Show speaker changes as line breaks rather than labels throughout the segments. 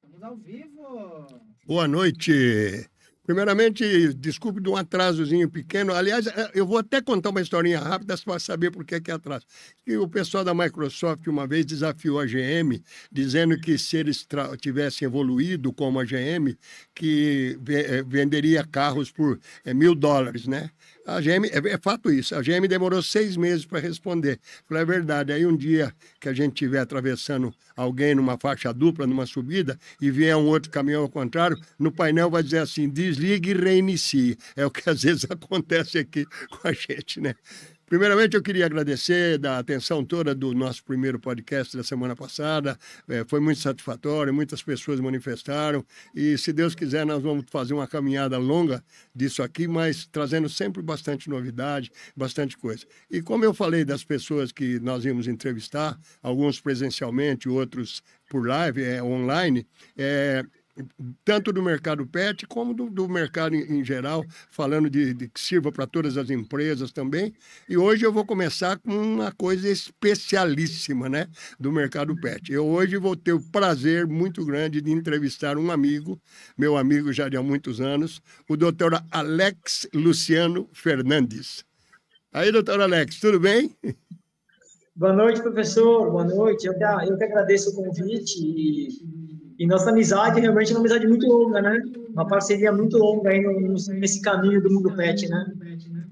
Estamos ao vivo.
Boa noite. Primeiramente, desculpe de um atrasozinho pequeno. Aliás, eu vou até contar uma historinha rápida para saber por que é atraso. E o pessoal da Microsoft uma vez desafiou a GM, dizendo que se eles tivessem evoluído como a GM, que venderia carros por $1.000, né? A GM, é fato isso, a GM demorou 6 meses para responder. Falei, é verdade. Aí um dia que a gente estiver atravessando alguém numa faixa dupla, numa subida, e vier um outro caminhão ao contrário, no painel vai dizer assim, desligue e reinicie. É o que às vezes acontece aqui com a gente, né? Primeiramente, eu queria agradecer da atenção toda do nosso primeiro podcast da semana passada. Foi muito satisfatório, muitas pessoas manifestaram. E, se Deus quiser, nós vamos fazer uma caminhada longa disso aqui, mas trazendo sempre bastante novidade, bastante coisa. E como eu falei das pessoas que nós íamos entrevistar, alguns presencialmente, outros por live, online, tanto do mercado pet como do mercado em geral, falando de que sirva para todas as empresas também. E hoje eu vou começar com uma coisa especialíssima, né, do mercado pet. Eu hoje vou ter o prazer muito grande de entrevistar um amigo, meu amigo já de há muitos anos, o doutor Alex Luciano Fernandes. Aí, doutor Alex, tudo bem?
Boa noite, professor. Boa noite. Eu que agradeço o convite e nossa amizade realmente é uma amizade muito longa, né? Uma parceria muito longa aí nesse caminho do mundo pet, né?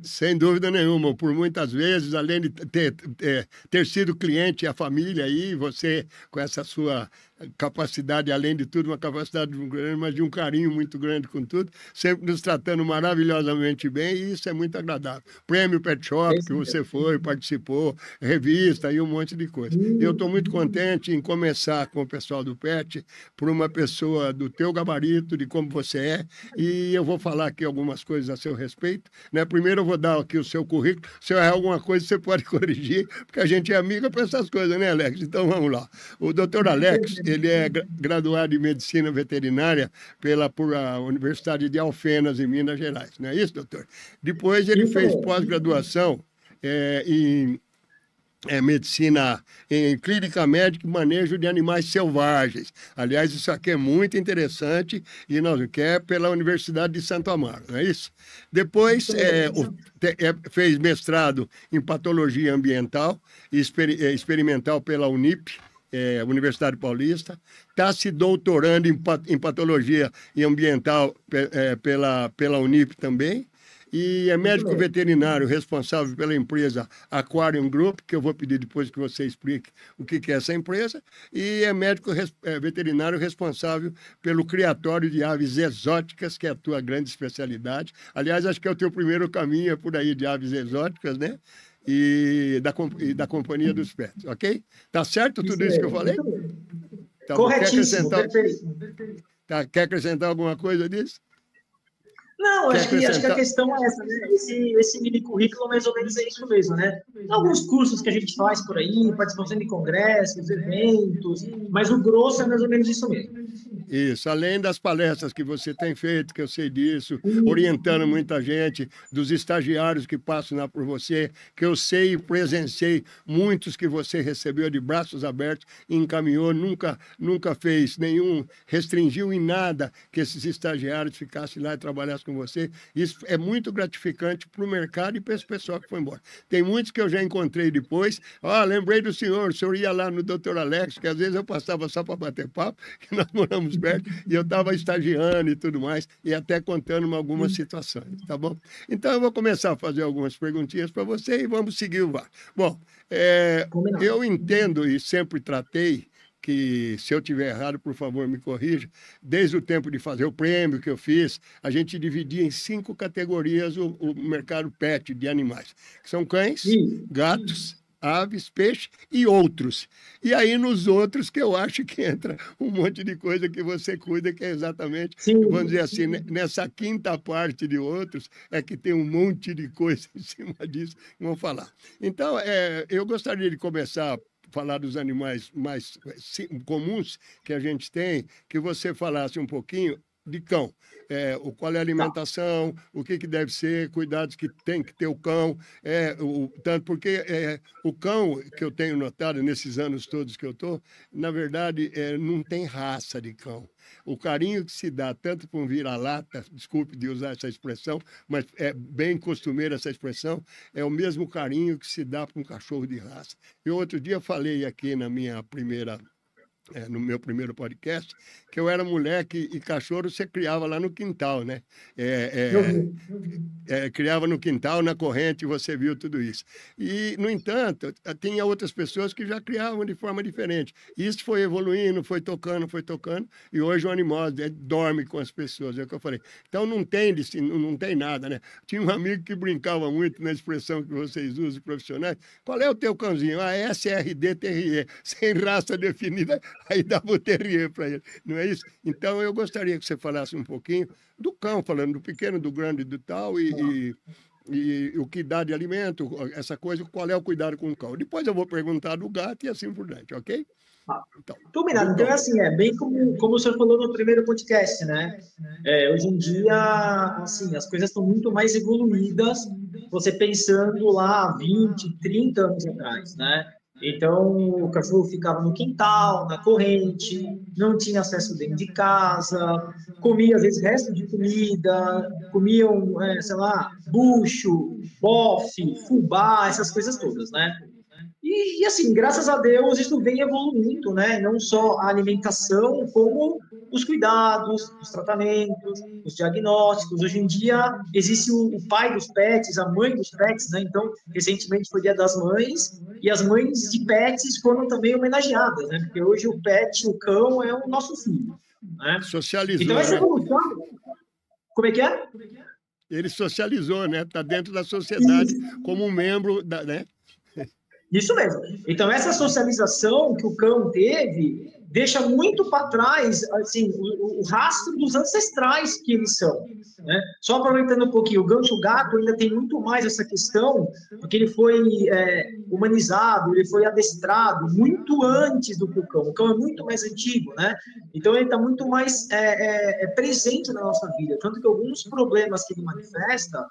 Sem dúvida nenhuma. Por muitas vezes, além de ter sido cliente, a família aí, você com essa sua capacidade, além de tudo, uma capacidade grande, mas de um carinho muito grande com tudo, sempre nos tratando maravilhosamente bem, e isso é muito agradável. Prêmio Pet Shop, que você foi, participou, revista e um monte de coisa. Eu estou muito contente em começar com o pessoal do Pet, por uma pessoa do teu gabarito, de como você é, e eu vou falar aqui algumas coisas a seu respeito, né? Primeiro eu vou dar aqui o seu currículo, se eu errar alguma coisa você pode corrigir, porque a gente é amiga para essas coisas, né, Alex? Então vamos lá. O doutor Alex, ele é graduado em Medicina Veterinária por a Universidade de Alfenas, em Minas Gerais. Não é isso, doutor? Depois ele fez pós-graduação em medicina em clínica médica e manejo de animais selvagens. Aliás, isso aqui é muito interessante e nós quer pela Universidade de Santo Amaro, não é isso? Depois fez mestrado em patologia ambiental e experimental pela Unip, Universidade Paulista, está se doutorando em patologia e ambiental pela Unip também, e é médico veterinário responsável pela empresa Aquarium Group, que eu vou pedir depois que você explique o que é essa empresa, e é médico veterinário responsável pelo criatório de aves exóticas, que é a tua grande especialidade. Aliás, acho que é o teu primeiro caminho por aí de aves exóticas, né? E da Companhia dos Pets, ok? Tá certo tudo isso que eu falei? Tá bom.
Corretíssimo, perfeito.
Quer acrescentar alguma coisa disso?
Não, acho que a questão é essa, né? Esse mini currículo, mais ou menos, é isso mesmo, né? Alguns cursos que a gente faz por aí, participação de congressos, eventos, mas o grosso é mais ou menos isso mesmo.
Isso, além das palestras que você tem feito, que eu sei disso, orientando muita gente, dos estagiários que passam lá por você, que eu sei e presenciei muitos que você recebeu de braços abertos e encaminhou, nunca fez nenhum, restringiu em nada que esses estagiários ficassem lá e trabalhassem com você. Isso é muito gratificante para o mercado e para esse pessoal que foi embora. Tem muitos que eu já encontrei depois, lembrei do senhor, o senhor ia lá no Dr. Alex, que às vezes eu passava só para bater papo, que nós moramos perto, e eu estava estagiando e tudo mais, e até contando algumas situações, tá bom? Então, eu vou começar a fazer algumas perguntinhas para você e vamos seguir o VAR. Bom, eu entendo e sempre tratei que, se eu tiver errado, por favor, me corrija, desde o tempo de fazer o prêmio que eu fiz, a gente dividia em 5 categorias o mercado pet de animais, que são cães, gatos, aves, peixe e outros. E aí, nos outros, que eu acho que entra um monte de coisa que você cuida, que é exatamente, vamos dizer assim, nessa quinta parte de outros, é que tem um monte de coisa em cima disso que vamos falar. Então, eu gostaria de começar a falar dos animais mais comuns que a gente tem, que você falasse um pouquinho de cão. Qual é a alimentação, o que deve ser, cuidados que tem que ter o cão, tanto porque o cão que eu tenho notado nesses anos todos que eu estou, na verdade, não tem raça de cão. O carinho que se dá tanto para um vira-lata, desculpe de usar essa expressão, mas é bem costumeira essa expressão, é o mesmo carinho que se dá para um cachorro de raça. Eu outro dia falei aqui no meu primeiro podcast, que eu era moleque e cachorro você criava lá no quintal, né? Criava no quintal, na corrente, você viu tudo isso. E, no entanto, tinha outras pessoas que já criavam de forma diferente. Isso foi evoluindo, foi tocando, e hoje o animal dorme com as pessoas, é o que eu falei. Então, não tem nada, né? Tinha um amigo que brincava muito na expressão que vocês usam, profissionais. Qual é o teu cãozinho? SRD Terrier, sem raça definida. Aí dava o terrier para ele, não é isso? Então, eu gostaria que você falasse um pouquinho do cão, falando do pequeno, do grande, do tal, e o que dá de alimento, essa coisa, qual é o cuidado com o cão. Depois eu vou perguntar do gato e assim por diante, ok?
Então, combinado. Então, é assim, bem como o senhor falou no primeiro podcast, né? Hoje em dia, assim, as coisas estão muito mais evoluídas, você pensando lá 20, 30 anos atrás, né? Então, o cachorro ficava no quintal, na corrente, não tinha acesso dentro de casa, comia, às vezes, resto de comida, comiam, sei lá, bucho, bofe, fubá, essas coisas todas, né? E, assim, graças a Deus, isso vem evoluindo, né? Não só a alimentação, como os cuidados, os tratamentos, os diagnósticos. Hoje em dia, existe o pai dos pets, a mãe dos pets, né? Então, recentemente foi Dia das Mães, e as mães de pets foram também homenageadas, né? Porque hoje o pet, o cão, é o nosso filho, né?
Socializou,
então, essa evolução... Como é que é?
Ele socializou, né? Está dentro da sociedade como um membro, né?
Isso mesmo. Então, essa socialização que o cão teve deixa muito para trás assim, o rastro dos ancestrais que eles são. Né? Só aproveitando um pouquinho, o gancho gato ainda tem muito mais essa questão, porque ele foi humanizado, ele foi adestrado muito antes do que o cão. O cão é muito mais antigo, né? Então ele está muito mais presente na nossa vida. Tanto que alguns problemas que ele manifesta,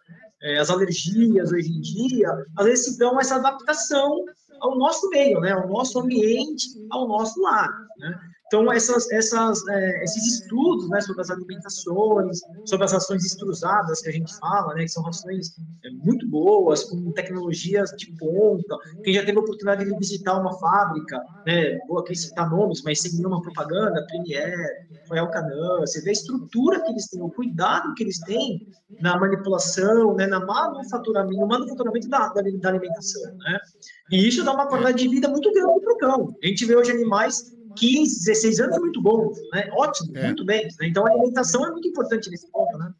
as alergias hoje em dia, às vezes se dão essa adaptação ao nosso meio, né? Ao nosso ambiente, ao nosso lar, né? Então, esses estudos, né, sobre as alimentações, sobre as rações extrusadas que a gente fala, né, que são rações muito boas, com tecnologias de ponta. Quem já teve a oportunidade de visitar uma fábrica, né, vou aqui citar nomes, mas sem nenhuma propaganda, Premier, Royal Canin, você vê a estrutura que eles têm, o cuidado que eles têm na manipulação, né, no manufaturamento da alimentação, né? E isso dá uma qualidade de vida muito grande para o cão. A gente vê hoje animais 15, 16 anos muito bom, né? Ótimo, muito bem. Né? Então, a alimentação é muito importante nesse ponto, né?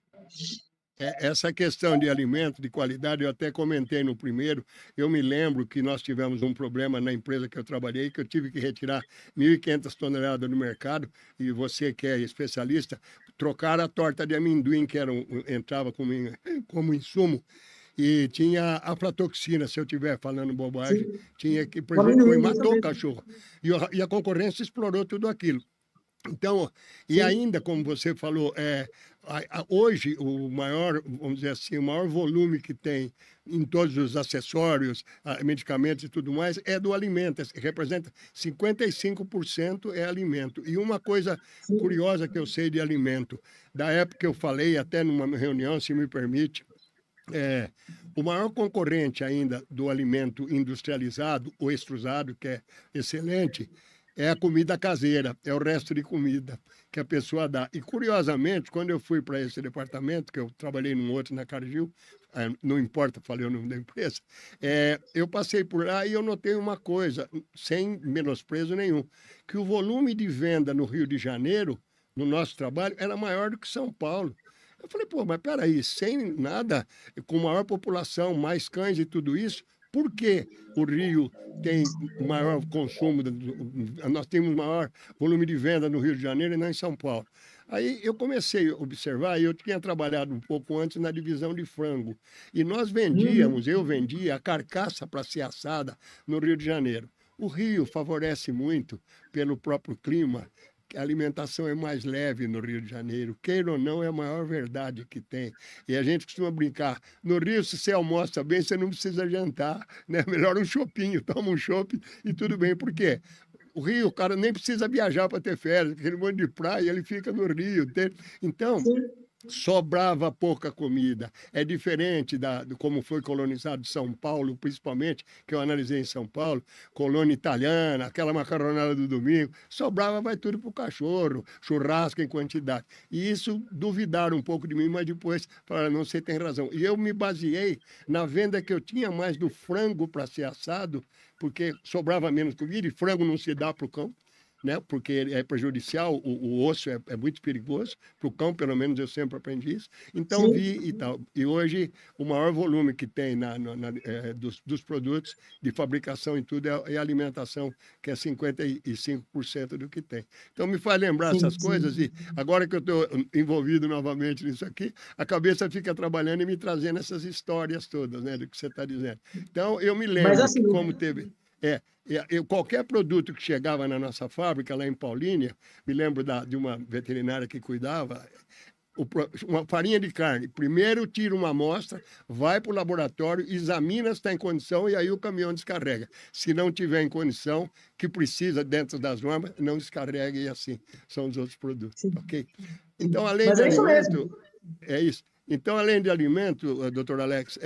Essa questão de alimento, de qualidade, eu até comentei no primeiro. Eu me lembro que nós tivemos um problema na empresa que eu trabalhei, que eu tive que retirar 1.500 toneladas do mercado, e você que é especialista, trocar a torta de amendoim, que entrava como insumo, e tinha aflatoxina, se eu estiver falando bobagem,
Sim,
tinha que
o
prejudicou e
amendoim, isso
matou o
mesmo.
cachorro. E a concorrência explorou tudo aquilo. Então, e
Sim,
ainda, como você falou, hoje o maior, vamos dizer assim, o maior volume que tem em todos os acessórios, medicamentos e tudo mais, é do alimento. Representa 55% é alimento. E uma coisa
sim.
curiosa que eu sei de alimento, da época que eu falei, até numa reunião, se me permite, é, o maior concorrente ainda do alimento industrializado, o extrusado, que é excelente, é a comida caseira, é o resto de comida que a pessoa dá. E, curiosamente, quando eu fui para esse departamento, que eu trabalhei num outro na Cargill, não importa, falei o nome da empresa, eu passei por lá e eu notei uma coisa, sem menosprezo nenhum, que o volume de venda no Rio de Janeiro, no nosso trabalho, era maior do que São Paulo. Eu falei, pô, mas peraí, sem nada, com maior população, mais cães e tudo isso, por que o Rio tem maior consumo, nós temos maior volume de venda no Rio de Janeiro e não em São Paulo? Aí eu comecei a observar, e eu tinha trabalhado um pouco antes na divisão de frango, e nós vendíamos,
Uhum.
eu vendia a carcaça para ser assada no Rio de Janeiro. O Rio favorece muito pelo próprio clima, que a alimentação é mais leve no Rio de Janeiro. Queira ou não, é a maior verdade que tem. E a gente costuma brincar, no Rio, se você almoça bem, você não precisa jantar, né? Melhor um chopinho, toma um chopp e tudo bem. Por quê? O Rio, o cara nem precisa viajar para ter férias, aquele monte de praia, ele fica no Rio. Então,
Sim,
sobrava pouca comida. É diferente de como foi colonizado São Paulo, principalmente, que eu analisei em São Paulo, colônia italiana, aquela macarronada do domingo, sobrava, vai tudo para o cachorro, churrasco em quantidade. E isso duvidaram um pouco de mim, mas depois falaram, não, você tem razão. E eu me baseei na venda que eu tinha mais do frango para ser assado, porque sobrava menos comida e frango não se dá para o cão, né? Porque é prejudicial, o osso é muito perigoso, para o cão, pelo menos eu sempre aprendi isso. Então
sim.
vi e tal. E hoje o maior volume que tem dos produtos de fabricação e tudo é a alimentação, que é 55% do que tem. Então me faz lembrar
Sim,
essas coisas
sim.
e agora que eu estou envolvido novamente nisso aqui, a cabeça fica trabalhando e me trazendo essas histórias todas, né, do que você está dizendo. Então eu me
Mas
lembro que
assim,
como teve... É, qualquer produto que chegava na nossa fábrica, lá em Paulínia, me lembro de uma veterinária que cuidava, uma farinha de carne. Primeiro tira uma amostra, vai para o laboratório, examina se está em condição e aí o caminhão descarrega. Se não tiver em condição, que precisa dentro das normas, não descarrega e assim são os outros produtos,
sim,
ok? Então,
sim.
além
Mas
de
é isso
alimento,
mesmo.
é isso. Então, além de alimento, doutor Alex,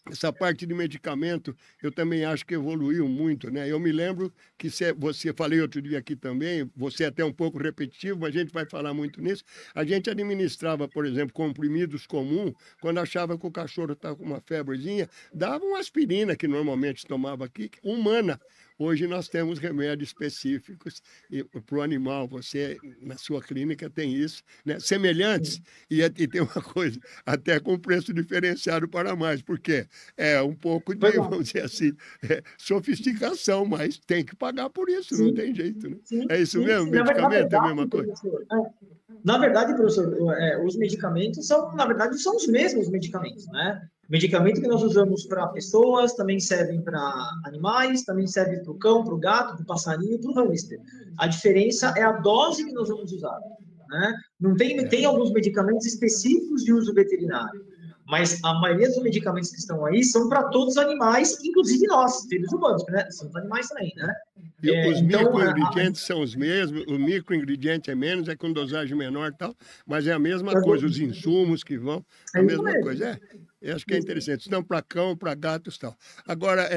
essa parte de medicamento, eu também acho que evoluiu muito, né? Eu me lembro que você falei outro dia aqui também, você é até um pouco repetitivo, mas a gente vai falar muito nisso. A gente administrava, por exemplo, comprimidos comuns, quando achava que o cachorro estava com uma febrezinha, dava uma aspirina, que normalmente tomava aqui, humana. Hoje nós temos remédios específicos para o animal. Você, na sua clínica, tem isso, né? Semelhantes,
Sim.
e tem uma coisa, até com preço diferenciado para mais, porque é um pouco
Pois
de,
é.
vamos dizer assim, sofisticação, mas tem que pagar por isso, não
Sim,
tem jeito, né?
sim,
É isso
sim,
mesmo?
sim. Na
Medicamento é a mesma
verdade,
coisa?
professor, na verdade, professor, os medicamentos são, na verdade, são os mesmos medicamentos, né? Medicamento que nós usamos para pessoas também servem para animais, também serve para o cão, para o gato, para o passarinho, para o hamster. A diferença é a dose que nós vamos usar, né? Não tem,
É.
tem alguns medicamentos específicos de uso veterinário, mas a maioria dos medicamentos que estão aí são para todos os animais, inclusive nós, seres humanos, né? Somos animais também, né?
E os
Então,
microingredientes são os mesmos, o microingrediente é menos, é com dosagem menor e tal, mas é a mesma coisa, os insumos que vão, a
é isso
mesma
mesmo.
coisa. Eu acho que é interessante. Não para cão, para gatos e tal. Agora,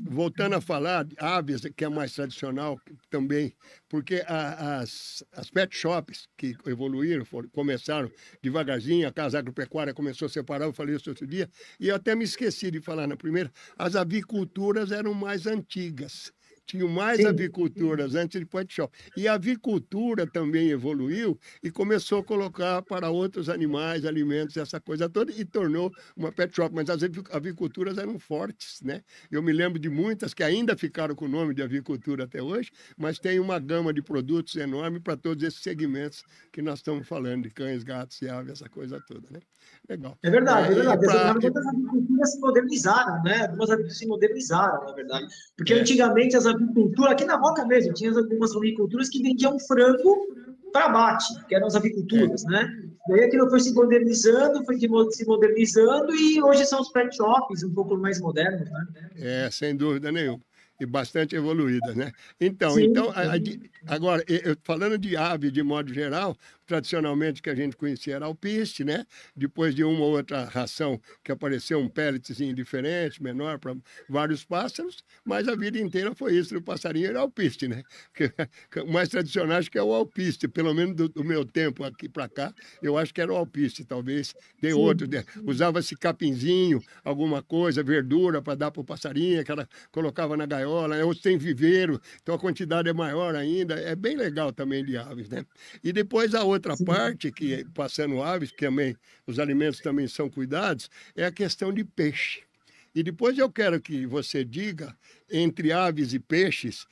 voltando a falar de aves, que é mais tradicional também, porque as pet shops que evoluíram, começaram devagarzinho, a Casa Agropecuária começou a separar, eu falei isso outro dia, e eu até me esqueci de falar na primeira, as aviculturas eram mais antigas. Tinham mais
Sim.
aviculturas antes de pet shop. E a avicultura também evoluiu e começou a colocar para outros animais, alimentos, essa coisa toda, e tornou uma pet shop. Mas as aviculturas eram fortes, né? Eu me lembro de muitas que ainda ficaram com o nome de avicultura até hoje, mas tem uma gama de produtos enorme para todos esses segmentos que nós estamos falando, de cães, gatos e aves, essa coisa toda, né? Legal.
É verdade, é verdade. Na
Pra,
verdade, as aviculturas se modernizaram, né? Algumas aviculturas se modernizaram, na verdade. Porque
é,
antigamente as aviculturas, aqui na Moca mesmo, tinha algumas aviculturas que vendiam frango para abate, que eram as
é,
aviculturas, né? Daí aquilo foi se modernizando, se modernizando, e hoje são os pet shops um pouco mais modernos, né?
sem dúvida nenhuma. E bastante evoluída, né? Então,
Sim, sim.
agora, falando de ave de modo geral, tradicionalmente que a gente conhecia era alpiste, né? Depois de uma ou outra ração que apareceu um pelletzinho diferente, menor para vários pássaros, mas a vida inteira foi isso, o passarinho era alpiste, né? O mais tradicional acho que é o alpiste, pelo menos do meu tempo aqui para cá, eu acho que era o alpiste, talvez de outro.
Sim.
Usava-se capinzinho, alguma coisa, verdura para dar para o passarinho, que ela colocava na gaiola, outros tem viveiro, então a quantidade é maior ainda, é bem legal também de aves, né? E depois a outra parte, que passando aves, que também os alimentos também são cuidados, é a questão de peixe. E depois eu quero que você diga, entre aves e peixes,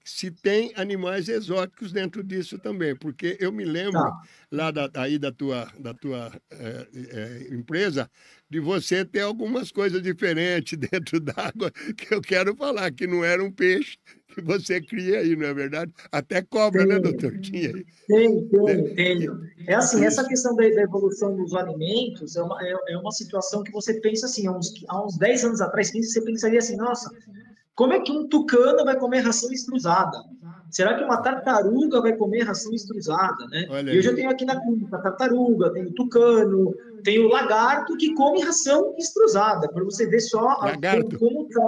se tem animais exóticos dentro disso também, porque eu me
Tá.
lembro lá aí da tua empresa, de você ter algumas coisas diferentes dentro d'água que eu quero falar, que não era um peixe que você cria aí, não é verdade? Até cobra, né, doutor?
Tem.
Tinha aí. Né?
Tenho. É assim, essa
Isso.
questão da evolução dos alimentos é uma situação que você pensa assim, há uns 10 anos atrás, 15, você pensaria assim, nossa, como é que um tucano vai comer ração extrusada? Será que uma tartaruga vai comer ração extrusada, né?
Olha
E hoje
aí.
eu tenho aqui na clínica tartaruga, tenho tucano, tenho lagarto que come ração extrusada, para você ver só
Lagarto?
como tá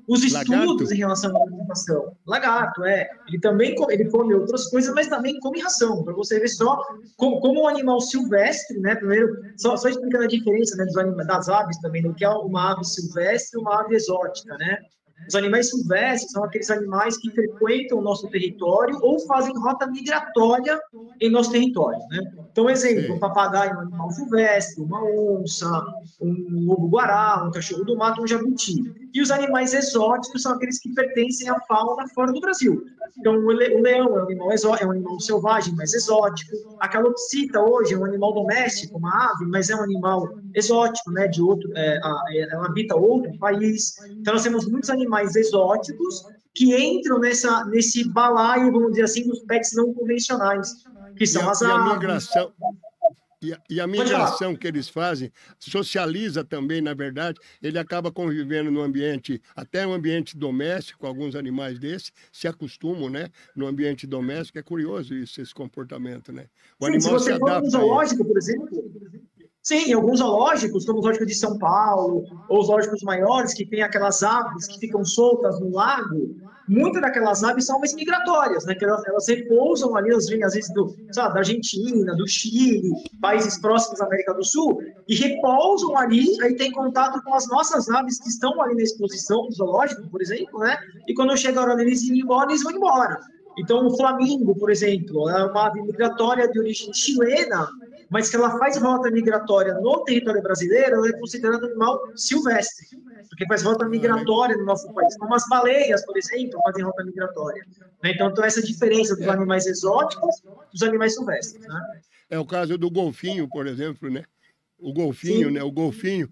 os estudos
Lagarto?
em relação à alimentação. Lagarto, ele também ele come outras coisas, mas também come ração, para você ver só como um animal silvestre, né? Primeiro, só explicando a diferença, né, das aves também, do que é uma ave silvestre e uma ave exótica, né? Os animais silvestres são aqueles animais que frequentam o nosso território ou fazem rota migratória em nosso território, né? Então, exemplo, um
Sei.
papagaio é um animal silvestre, uma onça, um lobo-guará, um cachorro do mato, um jabuti. E os animais exóticos são aqueles que pertencem à fauna fora do Brasil. Então, o leão é um animal exótico, é um animal selvagem, mas exótico. A calopsita hoje é um animal doméstico, uma ave, mas é um animal exótico, né? De outro, ela habita outro país. Então, nós temos muitos animais exóticos que entram nesse balaio, vamos dizer assim, dos pets não convencionais, que
E
são
a,
as
e a
aves.
migração, e a
Pode falar.
migração que eles fazem socializa também, na verdade, ele acaba convivendo no ambiente, até no ambiente doméstico, alguns animais desses se acostumam, né? No ambiente doméstico, é curioso isso, esse comportamento, né? O
Sim, se
animal se
você for num
adapta a ele.
zoológico, por exemplo, sim, em alguns zoológicos, como o zoológico de São Paulo, ou os zoológicos maiores, que tem aquelas aves que ficam soltas no lago, muitas daquelas aves são aves migratórias, né? Que elas repousam ali, elas vêm às vezes da Argentina, do Chile, países próximos da América do Sul, e repousam ali, aí tem contato com as nossas aves que estão ali na exposição do zoológico, por exemplo, né? E quando chega a hora deles irem embora, eles vão embora. Então, o flamingo, por exemplo, é uma ave migratória de origem chilena, mas que ela faz rota migratória no território brasileiro, ela é considerada um animal silvestre, porque faz rota migratória no nosso país. Como as baleias, por exemplo, fazem rota migratória. Então, essa diferença dos
É,
animais exóticos dos animais silvestres. Né?
é o caso do golfinho, por exemplo, né? O golfinho, né?
Sim,
O golfinho,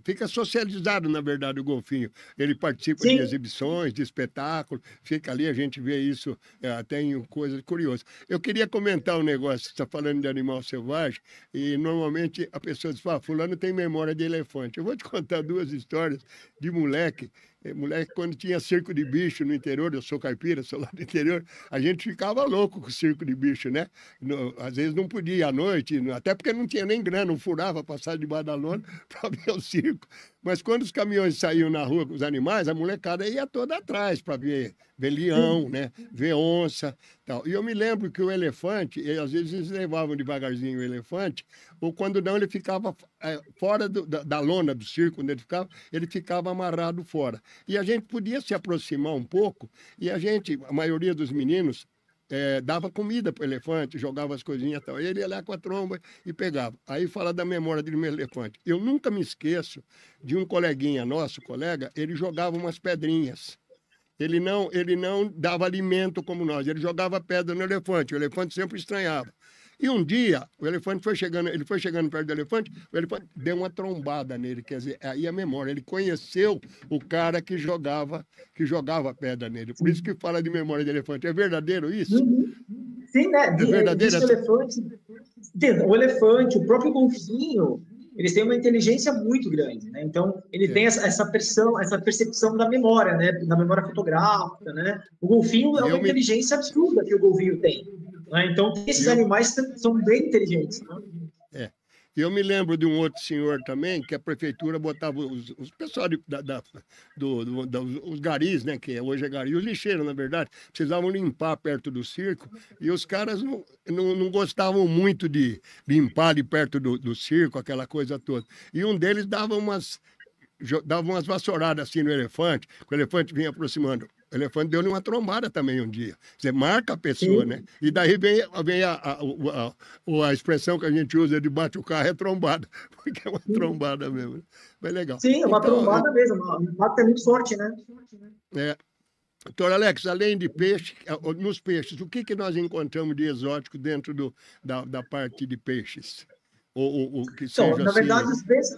fica socializado, na verdade, o golfinho. Ele participa de
sim.
exibições, de espetáculos, fica ali, a gente vê isso, até em coisas curiosas. Eu queria comentar um negócio, você está falando de animal selvagem, e normalmente a pessoa diz, fulano tem memória de elefante. Eu vou te contar duas histórias de moleque. Moleque, quando tinha circo de bicho no interior, eu sou caipira, sou lá do interior, a gente ficava louco com o circo de bicho, né? Às vezes não podia ir à noite, até porque não tinha nem grana não furava, passava debaixo da lona para ver o circo. Mas quando os caminhões saíam na rua com os animais, a molecada ia toda atrás para ver leão, né? Ver onça, tal. E eu me lembro que o elefante, às vezes eles levavam devagarzinho o elefante, ou quando não, ele ficava fora da lona do circo, quando ele ficava amarrado fora. E a gente podia se aproximar um pouco, e a maioria dos meninos, dava comida para o elefante, jogava as coisinhas e tal. Ele ia lá com a tromba e pegava. Aí fala da memória do meu elefante. Eu nunca me esqueço de um coleguinha nosso, colega, ele jogava umas pedrinhas. Ele não dava alimento como nós, ele jogava pedra no elefante, o elefante sempre estranhava. E um dia, ele foi chegando perto do elefante, o elefante deu uma trombada nele, quer dizer, aí a memória, ele conheceu o cara que jogava pedra nele. Por isso que fala de memória de elefante. É verdadeiro isso?
Uhum. Sim, né?
É verdadeiro?
O elefante, o próprio golfinho, eles têm uma inteligência muito grande, né? Então, ele tem essa percepção da memória, né? Da memória fotográfica, né? O golfinho é uma inteligência absurda que o golfinho tem, né? Então, esses animais são bem inteligentes, né?
Eu me lembro de um outro senhor também, que a prefeitura botava os pessoal os garis, né, que hoje é gari, os lixeiros, na verdade, precisavam limpar perto do circo, e os caras não gostavam muito de limpar ali perto do circo, aquela coisa toda. E um deles dava umas vassouradas assim no elefante, que o elefante vinha aproximando. O elefante deu-lhe uma trombada também um dia. Você marca a pessoa, né? E daí vem a expressão que a gente usa de bate o carro, é trombada, porque é uma trombada mesmo. Mas legal.
Sim, é uma trombada mesmo. O impacto é muito forte, né?
Doutor Alex, além de peixe, nos peixes, o que nós encontramos de exótico dentro da parte de peixes? Ou que
então,
seja
na verdade, os peixes...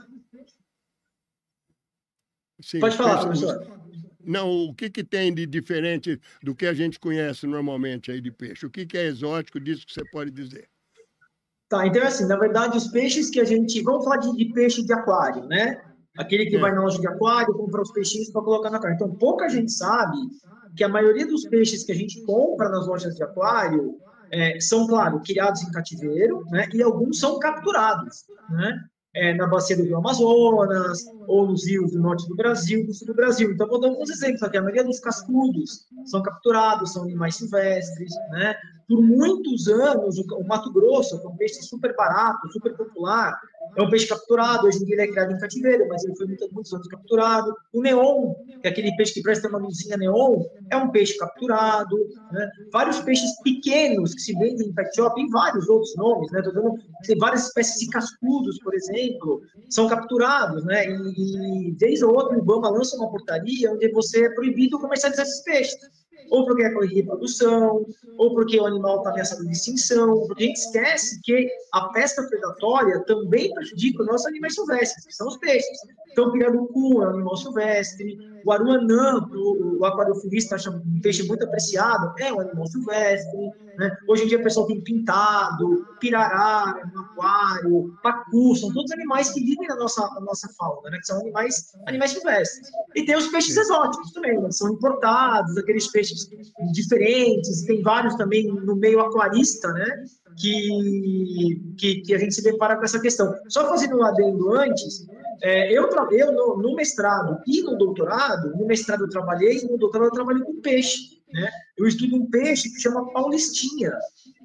Sim,
pode falar, professor.
Não, o que tem de diferente do que a gente conhece normalmente aí de peixe? O que é exótico disso que você pode dizer?
Tá, então assim, na verdade, os peixes que a gente... Vamos falar de peixe de aquário, né? Aquele que vai na loja de aquário, compra os peixinhos para colocar na aquário. Então, pouca gente sabe que a maioria dos peixes que a gente compra nas lojas de aquário são, claro, criados em cativeiro, né? E alguns são capturados, né? Na bacia do Rio Amazonas, ou nos rios do norte do Brasil, do sul do Brasil. Então, vou dar alguns exemplos aqui. A maioria dos cascudos são capturados, são animais silvestres, né? Por muitos anos, o Mato Grosso, que é um peixe super barato, super popular, é um peixe capturado. Hoje em dia ele é criado em cativeiro, mas ele foi muitos anos capturado. O neon, que é aquele peixe que presta uma luzinha neon, é um peixe capturado, né? Vários peixes pequenos que se vendem em pet shop, e vários outros nomes, né? Tem várias espécies de cascudos, por exemplo, são capturados, né? E vez ou outra o IBAMA lança uma portaria onde você é proibido comercializar esses peixes. Ou porque é corrida de reprodução, ou porque o animal está ameaçado de extinção, porque a gente esquece que a pesca predatória também prejudica os nossos animais silvestres, que são os peixes. Então, o pirarucu é um animal silvestre, o aruanã, o aquariofilista acha um peixe muito apreciado, é um animal silvestre, né? Hoje em dia o pessoal tem pintado, pirarara no aquário, pacu, são todos animais que vivem na nossa fauna, né? Que são animais silvestres. E tem os peixes exóticos também, né? São importados, aqueles peixes diferentes, tem vários também no meio aquarista, né? Que a gente se depara com essa questão. Só fazendo um adendo antes, eu no mestrado e no doutorado, no mestrado eu trabalhei e no doutorado eu trabalhei com peixe, né? Eu estudo um peixe que chama paulistinha.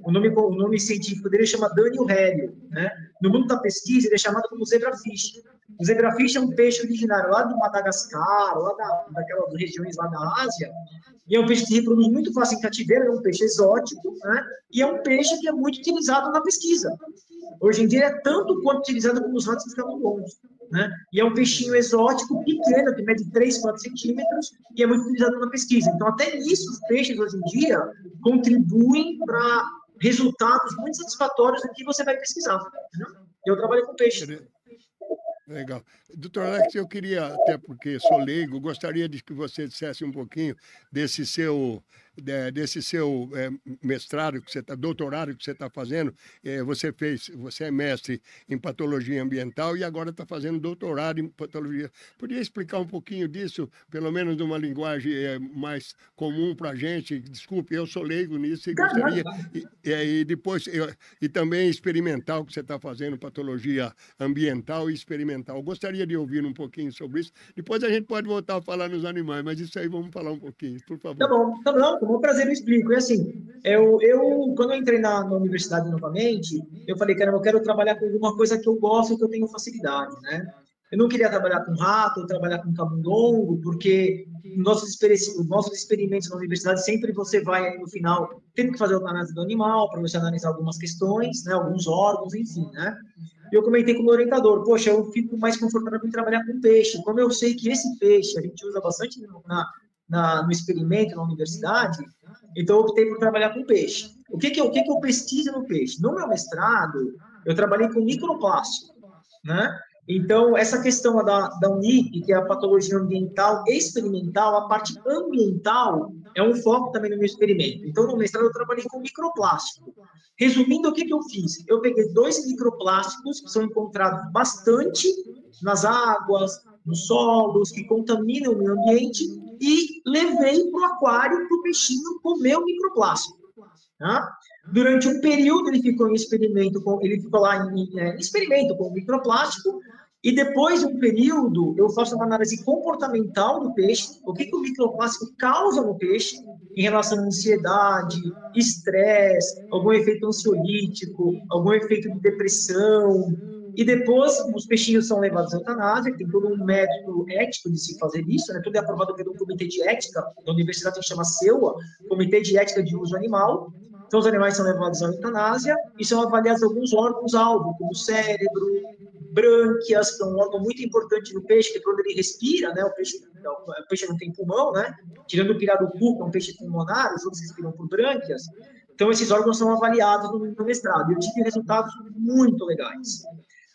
O nome científico dele chama Dânio Hélio, né? No mundo da pesquisa ele é chamado como zebrafish. O zebrafish é um peixe originário lá do Madagascar, daquelas regiões lá da Ásia, e é um peixe que se reproduz muito fácil em cativeiro, é um peixe exótico, né? E é um peixe que é muito utilizado na pesquisa. Hoje em dia é tanto quanto utilizado como os ratos camundongos, né? E é um peixinho exótico pequeno, que mede 3, 4 centímetros, e é muito utilizado na pesquisa. Então, até nisso, os peixes, hoje em dia, contribuem para resultados muito satisfatórios do que você vai pesquisar. Entendeu? Eu trabalho com peixe.
Legal. Doutor Alex, eu queria, até porque sou leigo, gostaria de que você dissesse um pouquinho desse seu desse seu mestrado, que você doutorado que você está fazendo, você é mestre em patologia ambiental e agora está fazendo doutorado em patologia. Podia explicar um pouquinho disso, pelo menos numa linguagem mais comum para a gente? Desculpe, eu sou leigo nisso e gostaria... E depois, e também experimental, que você está fazendo, patologia ambiental e experimental. Eu gostaria de ouvir um pouquinho sobre isso. Depois a gente pode voltar a falar nos animais, mas isso aí vamos falar um pouquinho, por favor.
Tá bom, com o prazer eu explico. E assim, quando eu entrei na universidade novamente, eu falei, caramba, eu quero trabalhar com alguma coisa que eu gosto, que eu tenho facilidade, né? Eu não queria trabalhar com rato, trabalhar com camundongo, porque os nossos experimentos na universidade, sempre você vai, aí, no final, ter que fazer a análise do animal, para você analisar algumas questões, né, alguns órgãos, enfim, né? E eu comentei com o meu orientador, poxa, eu fico mais confortável em trabalhar com peixe. Como eu sei que esse peixe a gente usa bastante no experimento na universidade, então eu optei por trabalhar com peixe. O que que eu pesquiso no peixe? No meu mestrado, eu trabalhei com microplástico, né? Então, essa questão da UNIP, que é a patologia ambiental e experimental, a parte ambiental é um foco também no meu experimento. Então, no mestrado, eu trabalhei com microplástico. Resumindo, o que eu fiz? Eu peguei 2 microplásticos que são encontrados bastante nas águas, nos solos, que contaminam o meio ambiente, e levei para o aquário para o peixinho comer o microplástico. Tá? Durante um período ele ficou lá em experimento com o microplástico, e depois de um período eu faço uma análise comportamental do peixe, o que o microplástico causa no peixe em relação à ansiedade, estresse, algum efeito ansiolítico, algum efeito de depressão. E depois os peixinhos são levados à eutanásia, tem todo um método ético de se fazer isso, né? Tudo é aprovado pelo comitê de ética da universidade, que chama CEUA, Comitê de Ética de Uso Animal. Então, os animais são levados à eutanásia e são avaliados alguns órgãos-alvo, como cérebro, brânquias, que é um órgão muito importante no peixe, que é quando ele respira, né? O peixe não tem pulmão, né? Tirando o pirarucu, que é um peixe pulmonar, os outros respiram por brânquias. Então, esses órgãos são avaliados no mestrado. Eu tive resultados muito legais.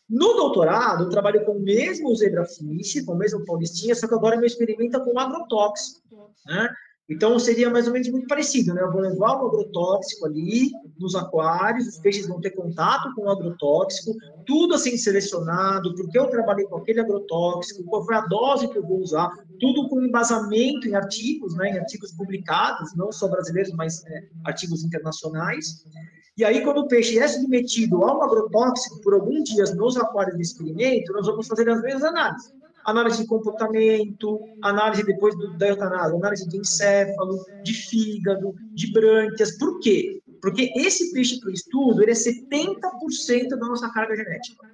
No doutorado, eu trabalho com o mesmo zebrafish, com o mesmo paulistinha, só que agora meu experimento é com agrotóxico, né? Então, seria mais ou menos muito parecido, né? Eu vou levar o agrotóxico ali nos aquários, os peixes vão ter contato com o agrotóxico, tudo assim selecionado, porque eu trabalhei com aquele agrotóxico, qual foi a dose que eu vou usar, tudo com embasamento em artigos, né? Em artigos publicados, não só brasileiros, mas artigos internacionais. E aí, quando o peixe é submetido a um agrotóxico por alguns dias nos aquários de experimento, nós vamos fazer as mesmas análises. Análise de comportamento, análise depois da eutanásia, análise de encéfalo, de fígado, de brânquias. Por quê? Porque esse peixe para o estudo, ele é 70% da nossa carga genética.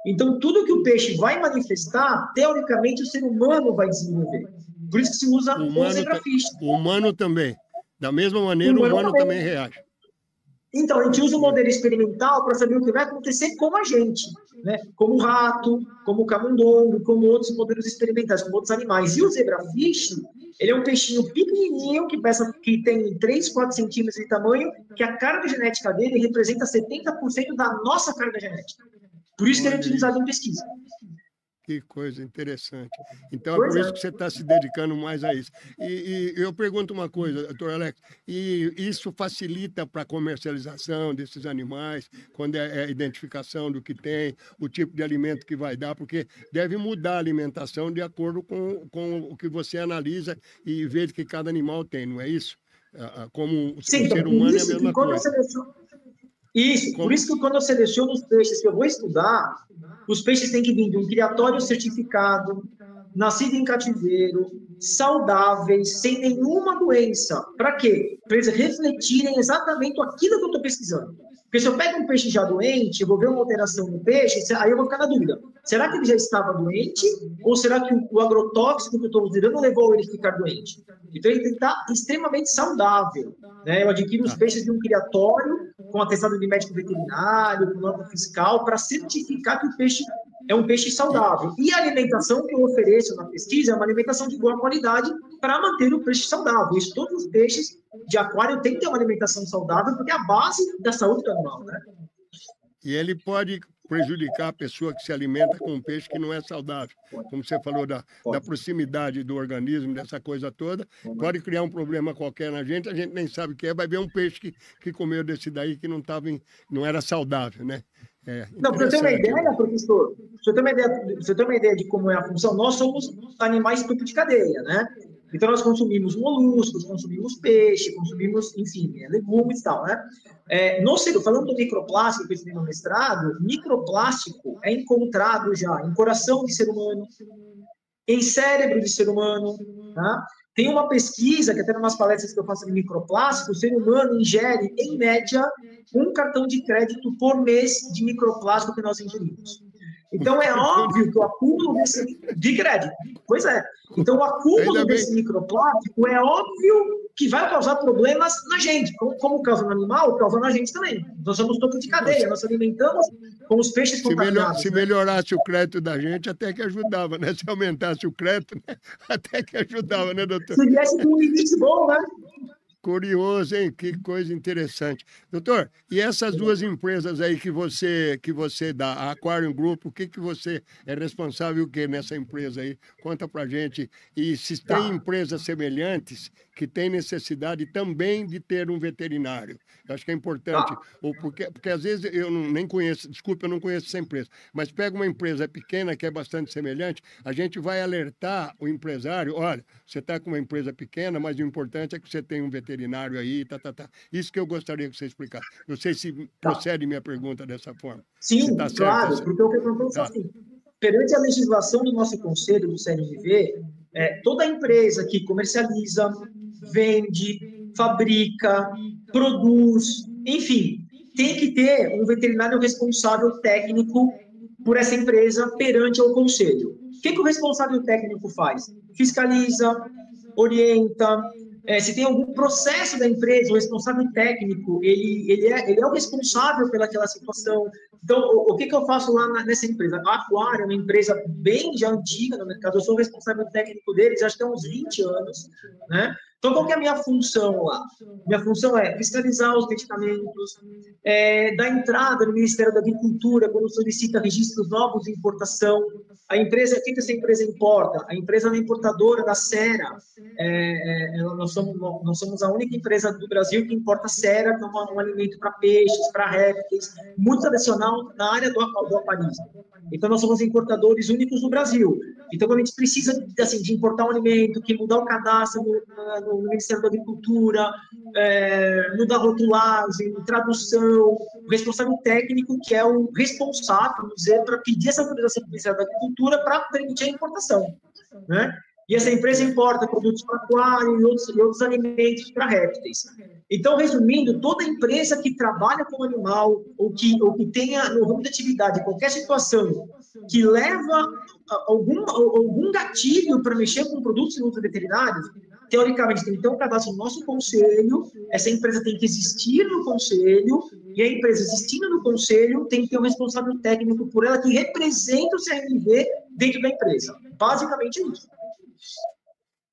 Então, tudo que o peixe vai manifestar, teoricamente, o ser humano vai desenvolver. Por isso que se usa o zebrafish.
O humano também. Da mesma maneira, o humano também reage.
Então, a gente usa o modelo experimental para saber o que vai acontecer com a gente, né? Como o rato, como o camundongo, como outros modelos experimentais, como outros animais. E o zebrafish, ele é um peixinho pequenininho, que tem 3, 4 centímetros de tamanho, que a carga genética dele representa 70% da nossa carga genética. Por isso que ele é utilizado em pesquisa.
Que coisa interessante. Então, é por isso que você está se dedicando mais a isso. E eu pergunto uma coisa, doutor Alex, e isso facilita para a comercialização desses animais, quando é a identificação do que tem, o tipo de alimento que vai dar, porque deve mudar a alimentação de acordo com o que você analisa e vê que cada animal tem, não é isso? Como o ser humano é a mesma coisa.
Isso, por isso que quando eu seleciono os peixes que eu vou estudar, os peixes têm que vir de um criatório certificado, nascido em cativeiro, saudáveis, sem nenhuma doença. Para quê? Para eles refletirem exatamente aquilo que eu estou pesquisando. Porque se eu pego um peixe já doente, eu vou ver uma alteração no peixe, aí eu vou ficar na dúvida. Será que ele já estava doente? Ou será que o agrotóxico que eu estou utilizando levou ele a ficar doente? Então, ele tem que estar extremamente saudável. Né? Eu adquiro os peixes de um criatório, com atestado de médico veterinário, com nota fiscal, para certificar que o peixe é um peixe saudável. E a alimentação que eu ofereço na pesquisa é uma alimentação de boa qualidade para manter o peixe saudável. Isso, todos os peixes de aquário têm que ter uma alimentação saudável, porque é a base da saúde do animal, né?
E ele pode prejudicar a pessoa que se alimenta com um peixe que não é saudável. Como você falou da proximidade do organismo, dessa coisa toda, pode criar um problema qualquer na gente, a gente nem sabe o que é, vai ver um peixe que comeu desse daí que não era saudável, né?
Não, para você ter uma ideia, professor, você ter uma ideia de como é a função, nós somos animais topo de cadeia, né? Então, nós consumimos moluscos, consumimos peixe, consumimos, enfim, legumes e tal, né? Falando do microplástico que eu estudei no mestrado, microplástico é encontrado já em coração de ser humano, em cérebro de ser humano, tá? Tem uma pesquisa, que até nas palestras que eu faço de microplástico, o ser humano ingere, em média, um cartão de crédito por mês de microplástico que nós ingerimos. Então, é óbvio que o acúmulo de crédito. Pois é. Então, o acúmulo desse microplástico é óbvio que vai causar problemas na gente. Como causa no animal, causa na gente também. Nós somos topo de cadeia, nós alimentamos com os peixes contaminados.
Se melhorasse o crédito da gente, até que ajudava, né? Se aumentasse o crédito, né? Até que ajudava, né, doutor?
Se viesse com um limite bom, né?
Curioso, hein? Que coisa interessante. Doutor, e essas duas empresas aí que você dá, a Aquarium Group, o que você é responsável o quê nessa empresa aí? Conta pra gente. E se tem empresas semelhantes que têm necessidade também de ter um veterinário. Eu acho que é importante, porque às vezes eu nem conheço, desculpa, eu não conheço essa empresa, mas pega uma empresa pequena que é bastante semelhante, a gente vai alertar o empresário, olha, você está com uma empresa pequena, mas o importante é que você tenha um veterinário aí, Isso que eu gostaria que você explicasse. Não sei se procede minha pergunta dessa forma.
Sim, claro, porque o que acontece assim, perante a legislação do nosso conselho, do CNV, toda empresa que comercializa, vende, fabrica, produz, enfim, tem que ter um veterinário responsável técnico por essa empresa perante ao conselho. O que o responsável técnico faz? Fiscaliza, orienta, se tem algum processo da empresa, o responsável técnico, ele é o responsável pelaquela situação. Então, o que eu faço lá nessa empresa? A Aquário é uma empresa bem já antiga no mercado, eu sou o responsável técnico deles, acho que há uns 20 anos, né? Então, qual que é a minha função lá? Minha função é fiscalizar os medicamentos, dar entrada no Ministério da Agricultura quando solicita registros novos de importação. A empresa, o que essa empresa importa? A empresa é importadora da Sera. Nós somos a única empresa do Brasil que importa Sera, que é um alimento para peixes, para répteis, muito tradicional na área do aquarismo. Então, nós somos importadores únicos no Brasil. Então, quando a gente precisa assim, de importar um alimento, que mudar o cadastro no Ministério da Agricultura, mudar rotulagem, tradução, o responsável técnico, que é o responsável, vamos dizer, para pedir essa autorização do Ministério da Agricultura para permitir a importação, né? E essa empresa importa produtos para aquário e outros alimentos para répteis. Então, resumindo, toda empresa que trabalha com animal ou que tenha no ramo de atividade qualquer situação que leva algum gatilho para mexer com produtos e produtos veterinários, teoricamente tem que ter um cadastro no nosso conselho, essa empresa tem que existir no conselho, e a empresa existindo no conselho tem que ter um responsável técnico por ela que representa o CNV dentro da empresa. Basicamente é isso.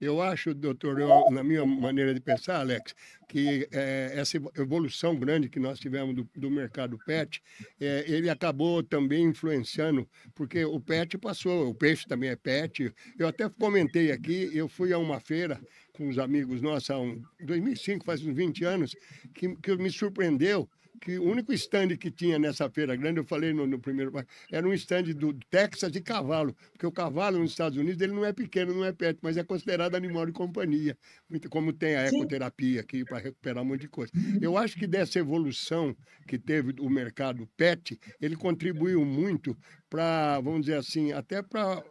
Eu acho, doutor, na minha maneira de pensar, Alex, que essa evolução grande que nós tivemos do mercado pet, ele acabou também influenciando, porque o pet passou, o peixe também é pet. Eu até comentei aqui, eu fui a uma feira com os amigos nossos, em 2005, faz uns 20 anos, que me surpreendeu, que o único stand que tinha nessa feira grande, eu falei no primeiro, era um stand do Texas de cavalo, porque o cavalo nos Estados Unidos ele não é pequeno, não é pet, mas é considerado animal de companhia, muito como tem a ecoterapia aqui para recuperar um monte de coisa. Eu acho que dessa evolução que teve o mercado pet, ele contribuiu muito para, vamos dizer assim, até para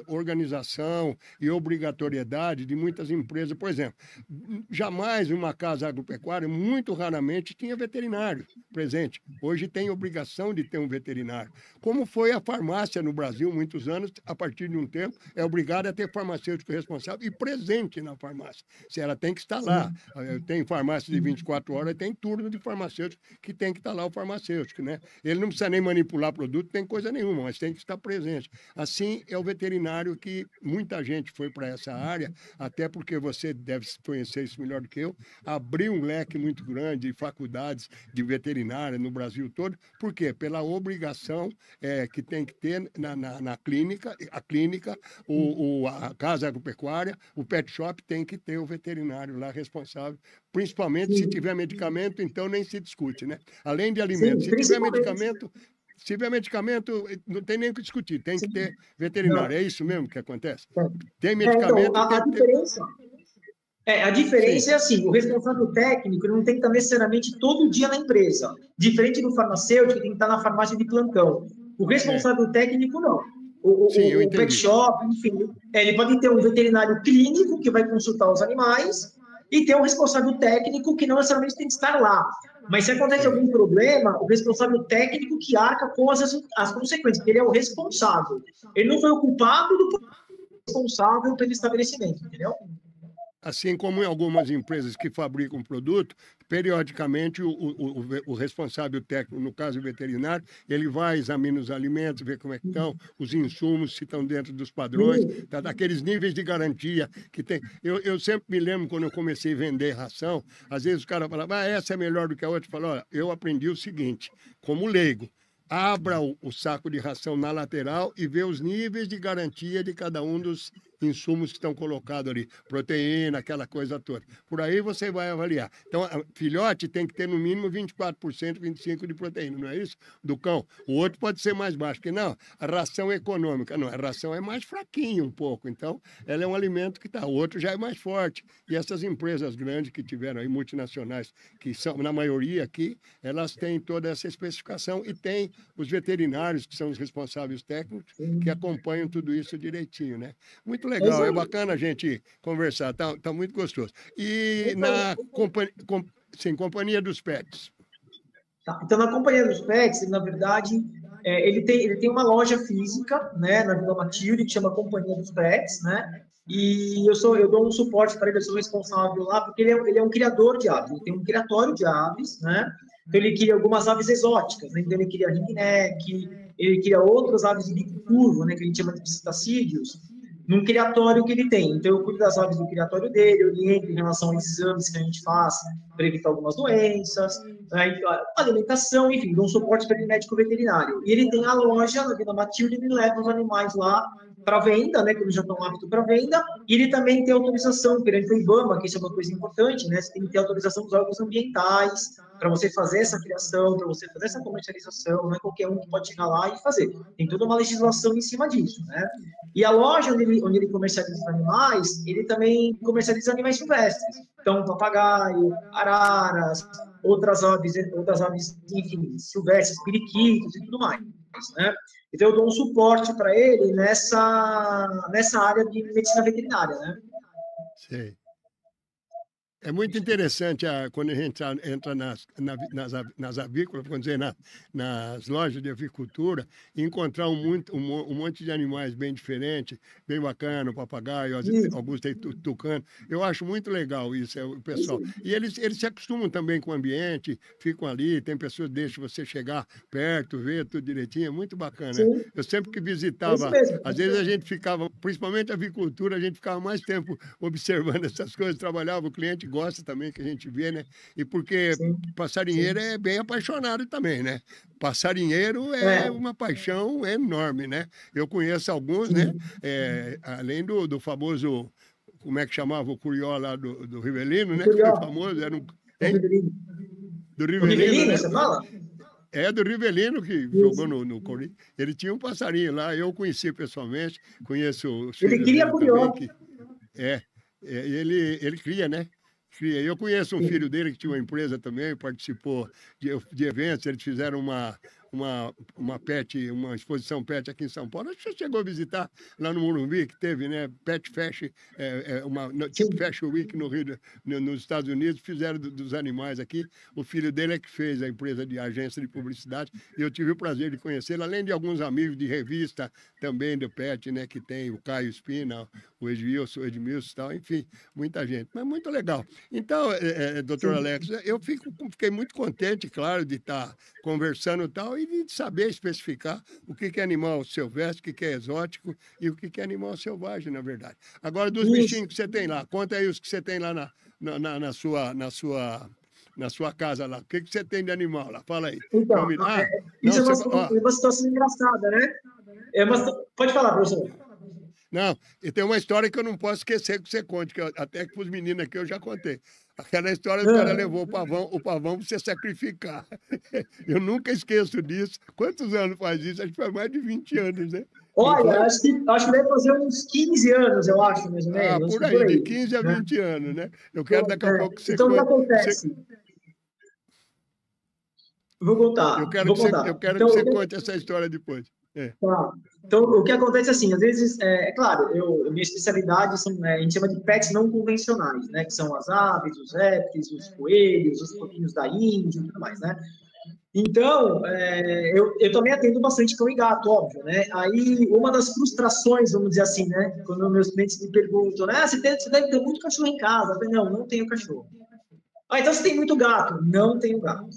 organização e obrigatoriedade de muitas empresas. Por exemplo, jamais uma casa agropecuária, muito raramente, tinha veterinário presente. Hoje tem obrigação de ter um veterinário. Como foi a farmácia no Brasil, muitos anos, a partir de um tempo, é obrigada a ter farmacêutico responsável e presente na farmácia. Se ela tem que estar lá. Tem farmácia de 24 horas, tem turno de farmacêutico que tem que estar lá o farmacêutico, né? Ele não precisa nem manipular produto, tem coisa coisa nenhuma, mas tem que estar presente. Assim, é o veterinário que muita gente foi para essa área, até porque você deve conhecer isso melhor do que eu, abriu um leque muito grande de faculdades de veterinária no Brasil todo. Por quê? Pela obrigação que tem que ter na clínica, a clínica, a casa agropecuária, o pet shop tem que ter o veterinário lá responsável, principalmente se
Sim,
tiver medicamento, então nem se discute, né? Além de alimentos,
sim, principalmente.
se tiver medicamento, não tem nem o que discutir, tem que
Sim,
ter veterinário.
não,
É isso mesmo que acontece?
é.
Tem
Então,
medicamento, tem que ter.
a
Sim,
diferença é assim, o responsável técnico não tem que estar necessariamente todo dia na empresa, diferente do farmacêutico que tem que estar na farmácia de plantão. O
é.
responsável técnico, não.
Sim, eu
O pet
entendi.
shop, enfim, ele pode ter um veterinário clínico que vai consultar os animais e ter um responsável técnico que não necessariamente tem que estar lá. Mas se acontece
Sei.
algum problema, o responsável técnico que arca com as consequências, porque ele é o responsável. Ele não foi o culpado do responsável pelo estabelecimento, entendeu?
Assim como em algumas empresas que fabricam produto, periodicamente o responsável técnico, no caso o veterinário, ele vai, examina os alimentos, vê como é que estão, os insumos, se estão dentro dos padrões,
Sim,
tá, daqueles níveis de garantia que tem. Eu sempre me lembro quando eu comecei a vender ração, às vezes o cara falava, essa é melhor do que a outra. Eu falo, olha, eu aprendi o seguinte, como leigo, abra o saco de ração na lateral e vê os níveis de garantia de cada um dos insumos que estão colocados ali, proteína, aquela coisa toda. Por aí você vai avaliar. Então, filhote tem que ter no mínimo 24%, 25% de proteína, não é isso? Do cão. O outro pode ser mais baixo, que não, a ração é econômica. Não, a ração é mais fraquinha um pouco, então ela é um alimento que está, o outro já é mais forte. E essas empresas grandes que tiveram aí, multinacionais, que são, na maioria aqui, elas têm toda essa especificação e tem os veterinários, que são os responsáveis técnicos, que
sim.
acompanham tudo isso direitinho, né? Muito
É isso
legal, é
aí.
bacana a gente conversar, tá muito gostoso. E
Isso aí.
na sim, companhia dos pets.
Tá? Então, na Companhia dos Pets, na verdade, ele tem uma loja física, né, na Vila Matilde, que chama Companhia dos Pets, né? E eu dou um suporte para ele, eu sou responsável lá, porque ele é um criador de aves, ele tem um criatório de aves, né? Então, ele cria algumas aves exóticas, né? Então, ele cria ringneck, ele cria outras aves de bico curvo, né, que a gente chama de psitacídeos, num criatório que ele tem. Então, eu cuido das aves do criatório dele, eu oriento em relação aos exames que a gente faz para evitar algumas doenças, né, alimentação, enfim, dou um suporte para ele médico veterinário. E ele tem a loja na Vila Matilde, ele leva os animais lá para venda, né, quando já estão aptos para venda, e ele também tem autorização perante o IBAMA, que isso é uma coisa importante, né, você tem que ter autorização dos órgãos ambientais para você fazer essa criação, para você fazer essa comercialização, não é qualquer um que pode chegar lá e fazer. Tem toda uma legislação em cima disso, né? E a loja onde ele comercializa animais, ele também comercializa animais silvestres. Então, papagaio, araras, outras aves, enfim, silvestres, periquitos e tudo mais, né? Então, eu dou um suporte para ele nessa área de medicina veterinária, né?
Sei. É muito interessante quando a gente entra nas avícolas, vamos dizer, nas lojas de avicultura, e encontrar um monte de animais bem diferentes, bem bacana, o papagaio,
Isso,
alguns têm tucano. Eu acho muito legal isso, o
isso,
pessoal. E eles se acostumam também com o ambiente, ficam ali, tem pessoas que deixam você chegar perto, ver tudo direitinho, é muito bacana.
sim,
Eu sempre que
é isso
visitava,
mesmo.
às vezes a gente ficava, principalmente a avicultura, a gente ficava mais tempo observando essas coisas, trabalhava, o cliente gosta também que a gente vê, né? E porque
Sim,
passarinheiro
sim.
é bem apaixonado também, né? Passarinheiro é
É,
uma paixão enorme, né? Eu conheço alguns, né?
sim.
Além do famoso, como é que chamava o Curió lá do Rivelino,
O
né? Que foi
Curió,
famoso, era um,
o
hein?
Rivelino.
Do
O
Rivelino,
Rivelino,
né?
você fala?
É do Rivelino que jogou
Isso.
no Corinthians. Ele tinha um passarinho lá, eu conheci pessoalmente, conheço os
Ele
filhos
cria
dele também,
Curió.
que é, ele cria, né? Cria. Eu conheço um filho
Sim.
dele que tinha uma empresa também, participou de eventos, eles fizeram uma exposição pet aqui em São Paulo. Acho que você chegou a visitar lá no Morumbi, que teve, né? Pet Fashion, tipo
Sim.
Fashion Week no Rio, nos Estados Unidos, fizeram dos animais aqui. O filho dele é que fez a empresa de agência de publicidade, e eu tive o prazer de conhecê-lo, além de alguns amigos de revista também do Pet, né? Que tem o Caio Espina, o Edmilson e tal, enfim, muita gente. Mas muito legal. Então, doutor
Sim.
Alex, eu fiquei muito contente, claro, de estar conversando e tal, e de saber especificar o que é animal silvestre, o que é exótico e o que é animal selvagem, na verdade. Agora, dos bichinhos que você tem lá, conta aí os que você tem lá na sua casa lá. O que você tem de animal lá? Fala aí.
Então,
Não,
isso é uma situação engraçada, né? Pode falar, professor.
Não, e tem uma história que eu não posso esquecer que você conte, que até que para os meninos aqui eu já contei. Aquela história do cara levou o pavão para você sacrificar. Eu nunca esqueço disso. Quantos anos faz isso? Acho que faz mais de 20 anos, né?
Olha, acho que deve fazer uns 15 anos, eu acho, mais ou menos.
Por aí, de 15 a 20 anos, né? Eu quero daqui a pouco que você
então,
conte.
o que acontece? Vou contar.
Eu quero que você conte essa história depois.
Tá. Então, o que acontece assim, às vezes, é claro, minha especialidade a gente chama de pets não convencionais, né? Que são as aves, os répteis, os coelhos, os porquinhos da Índia e tudo mais, né? Então, eu também atendo bastante cão e gato, óbvio, né? Aí, uma das frustrações, vamos dizer assim, né? Quando meus clientes me perguntam, né? Você deve ter muito cachorro em casa. Eu falei, não tenho cachorro. Então você tem muito gato? Não tenho gato.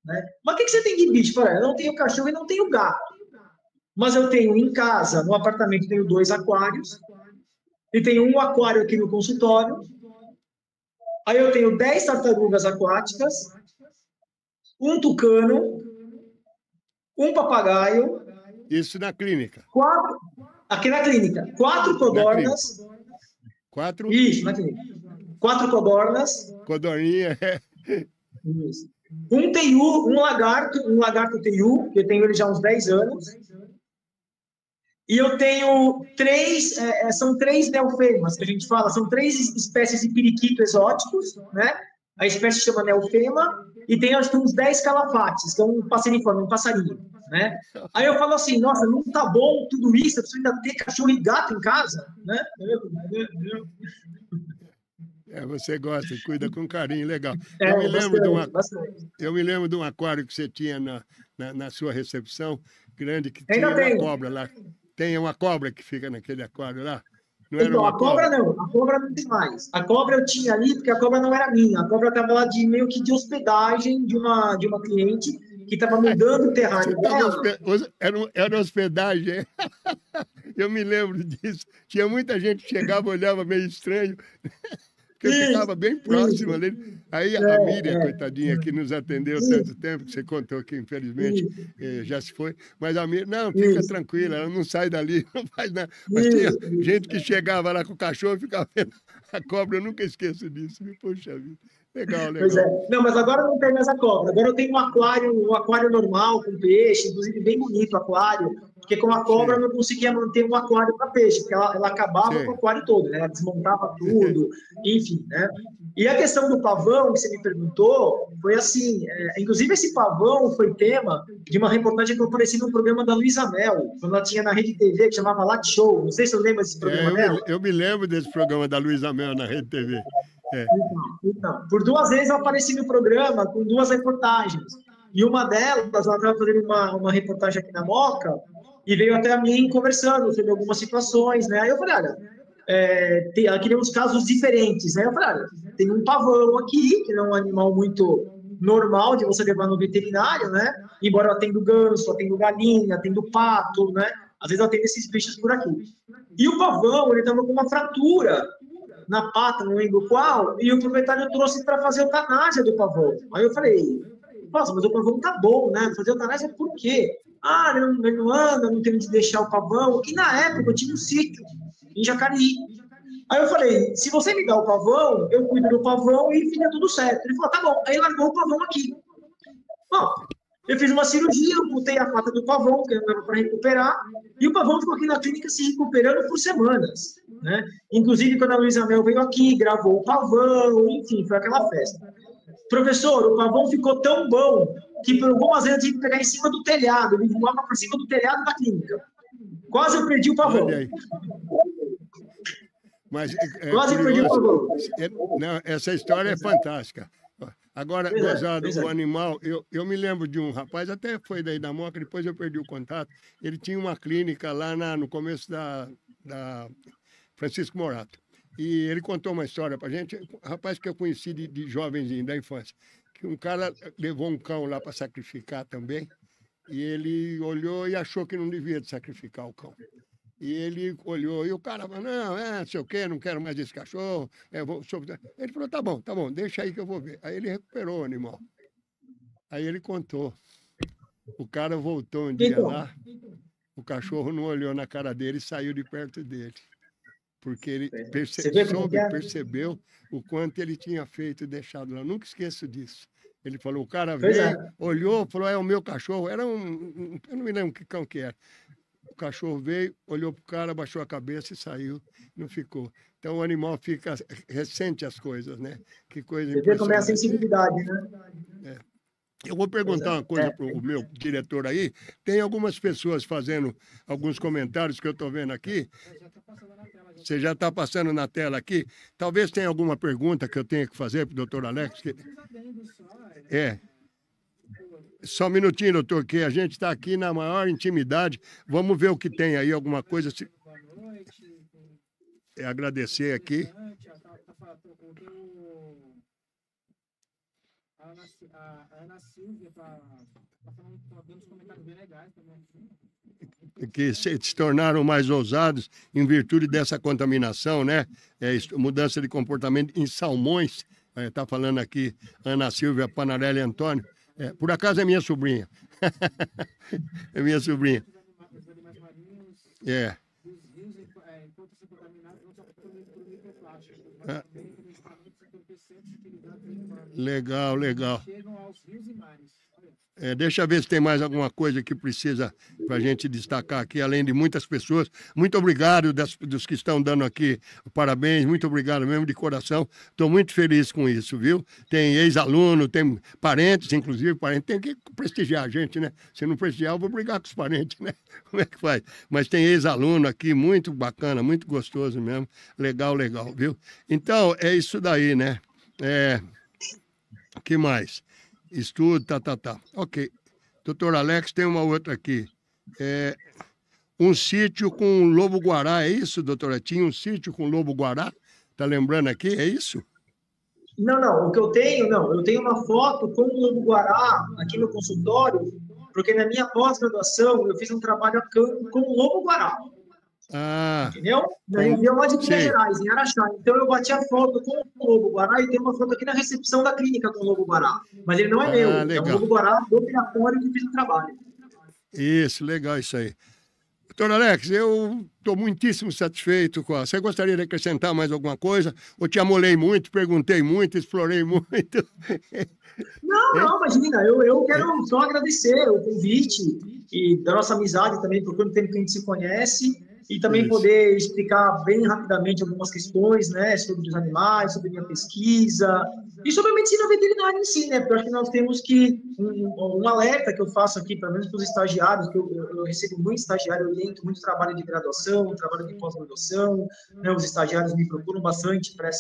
Né? Mas o que você tem de bicho? Eu não tenho cachorro e não tenho gato. Mas eu tenho em casa, no apartamento, tenho 2 aquários. E tenho um aquário aqui no consultório. Aí eu tenho 10 tartarugas aquáticas, um tucano, um papagaio.
Isso na clínica.
Aqui na clínica. 4 codornas.
4?
Isso, na clínica. 4 codornas.
Codorninha,
Isso. Um teiu, um lagarto teiu, que eu tenho ele já há uns 10 anos. E eu tenho 3, são 3 neofemas, que a gente fala, são 3 espécies de periquito exóticos, né? A espécie chama neofema, e tem acho que uns 10 calafates, que é um passeriforme, um passarinho, né? Aí eu falo assim, nossa, não tá bom tudo isso, eu preciso ainda ter cachorro e gato em casa, né?
Você gosta, cuida com carinho, legal.
Bastante.
Eu me lembro de um aquário que você tinha na sua recepção, grande, que
Ainda
tinha
tem.
uma cobra lá. Tem uma cobra que fica naquele aquário lá? Não era
Então,
uma
a cobra não, a cobra não tem mais. A cobra eu tinha ali porque a cobra não era minha. A cobra estava lá meio que de hospedagem de uma cliente que estava mudando o terrário dela.
Era hospedagem. Eu me lembro disso. Tinha muita gente que chegava, olhava meio estranho. Porque eu ficava bem próximo ali. Aí a Miriam, coitadinha, que nos atendeu tanto tempo, que você contou que infelizmente já se foi. Mas a Miriam, não, fica tranquila, ela não sai dali, não faz nada. Mas tinha gente que chegava lá com o cachorro e ficava vendo a cobra, eu nunca esqueço disso. Poxa vida. Legal, legal.
Pois é. Não, mas agora não tem mais a cobra. Agora eu tenho um aquário normal, com peixe, inclusive bem bonito o aquário, porque com a cobra eu não conseguia manter um aquário para peixe, porque ela acabava com o aquário todo, né? Ela desmontava tudo, enfim, né? E a questão do pavão, que você me perguntou, foi assim, inclusive esse pavão foi tema de uma reportagem que eu apareci no programa da Luísa Mel, quando ela tinha na Rede TV, que chamava Latte Show. Não sei se você lembra desse programa dela.
Eu me lembro desse programa da Luísa Mel na Rede TV.
Então, por 2 vezes eu apareci no programa com 2 reportagens. E uma delas, ela estava fazendo uma reportagem aqui na Moca e veio até a mim conversando sobre algumas situações, né? Aí eu falei, olha, ela queria uns casos diferentes, né? Eu falei, olha, tem um pavão aqui, que não é um animal muito normal de você levar no veterinário, né? Embora eu atendo ganso, atendo galinha, atendo pato, né? Às vezes eu atendo esses bichos por aqui. E o pavão, ele estava com uma fratura na pata, não lembro qual, e o proprietário trouxe para fazer eutanásia do pavão. Aí eu falei, nossa, mas o pavão tá bom, né? Fazer eutanásia por quê? Ele não anda, não tem onde deixar o pavão. E na época eu tinha um sítio em Jacareí. Aí eu falei, se você me dá o pavão, eu cuido do pavão e fica tudo certo. Ele falou, tá bom. Aí largou o pavão aqui. Bom, eu fiz uma cirurgia, eu botei a pata do pavão, que não dava para recuperar, e o pavão ficou aqui na clínica se recuperando por semanas, né? Inclusive, quando a Luísa Mel veio aqui, gravou o pavão, enfim, foi aquela festa. Professor, o pavão ficou tão bom que por algumas vezes eu tive que pegar em cima do telhado, ele voava por cima do telhado da clínica. Quase eu perdi o pavão.
Olha aí. Mas,
quase perdi o pavão.
Não, essa história é fantástica. Agora, gozado, o animal, eu me lembro de um rapaz, até foi daí da Moca, depois eu perdi o contato, ele tinha uma clínica lá no começo da Francisco Morato. E ele contou uma história pra gente, rapaz que eu conheci de jovenzinho, da infância, que um cara levou um cão lá para sacrificar também, E ele olhou e achou que não devia sacrificar o cão. E ele olhou, e o cara falou, não, não sei o quê, não quero mais esse cachorro. Ele falou, tá bom, deixa aí que eu vou ver. Aí ele recuperou o animal. Aí ele contou. O cara voltou um dia
Então,
lá, o cachorro não olhou na cara dele e saiu de perto dele. Porque ele
você vê como que é?
percebeu o quanto ele tinha feito e deixado lá. Eu nunca esqueço disso. Ele falou, o cara
Pois é.
veio, olhou, falou, é o meu cachorro. Era eu não me lembro que cão que era. O cachorro veio, olhou para o cara, baixou a cabeça e saiu, não ficou. Então o animal fica, ressente as coisas, né? Que coisa
Você vê como é a
impressionante.
sensibilidade, né?
Eu vou perguntar uma coisa para o meu diretor aí. Tem algumas pessoas fazendo alguns comentários que eu estou vendo aqui. Você já está passando na tela aqui. Talvez tenha alguma pergunta que eu tenha que fazer para o doutor Alex. É. Só um minutinho, doutor, que a gente está aqui na maior intimidade. Vamos ver o que tem aí, alguma coisa.
Boa noite.
Agradecer aqui.
A Ana Silvia está dando uns comentários bem legais também.
Que se tornaram mais ousados em virtude dessa contaminação, né? Mudança de comportamento em salmões. Está falando aqui Ana Silvia Panarelli Antônio. Por acaso é minha sobrinha. É minha sobrinha.
Os animais marinhos,
É.
os rios enquanto se contaminados, não só por microplástico, mas
Ah.
também por medicamentos entorpecentes utilizados em humanos.
Legal, legal.
Chegam aos rios e mares. Olha.
Deixa eu ver se tem mais alguma coisa que precisa para a gente destacar aqui, além de muitas pessoas. Muito obrigado dos que estão dando aqui parabéns, muito obrigado mesmo de coração. Estou muito feliz com isso, viu? Tem ex-aluno, tem parentes, inclusive, tem que prestigiar a gente, né? Se não prestigiar, eu vou brigar com os parentes, né? Como é que faz? Mas tem ex-aluno aqui, muito bacana, muito gostoso mesmo. Legal, legal, viu? Então, é isso daí, né? O que mais? Estudo, tá. Ok. Doutor Alex, tem uma outra aqui. Um sítio com lobo-guará, é isso, doutora? Tinha um sítio com lobo-guará? Tá lembrando aqui? É isso?
Não, o que eu tenho uma foto com o lobo-guará aqui no consultório, porque na minha pós-graduação eu fiz um trabalho a campo com o lobo-guará.
Ah.
Entendeu? Na região lá de Minas Gerais, em Araxá. Então eu bati a foto com o lobo-guará e tem uma foto aqui na recepção da clínica com o lobo-guará. Mas ele não é meu,
legal.
é um lobo-guará do operatório que fiz o trabalho.
Isso, legal isso aí. Doutor Alex, eu estou muitíssimo satisfeito com a... Você gostaria de acrescentar mais alguma coisa? Ou te amolei muito, perguntei muito, explorei muito?
Não, imagina, eu quero só agradecer o convite e da nossa amizade também, por quanto tempo que a gente se conhece, e também poder explicar bem rapidamente algumas questões, né, sobre os animais, sobre a minha pesquisa, e sobre a medicina veterinária em si, né, porque eu acho que nós temos que, um alerta que eu faço aqui, pelo menos para os estagiários, que eu recebo muito estagiário, eu oriento muito trabalho de graduação, trabalho de pós-graduação, né, os estagiários me procuram bastante para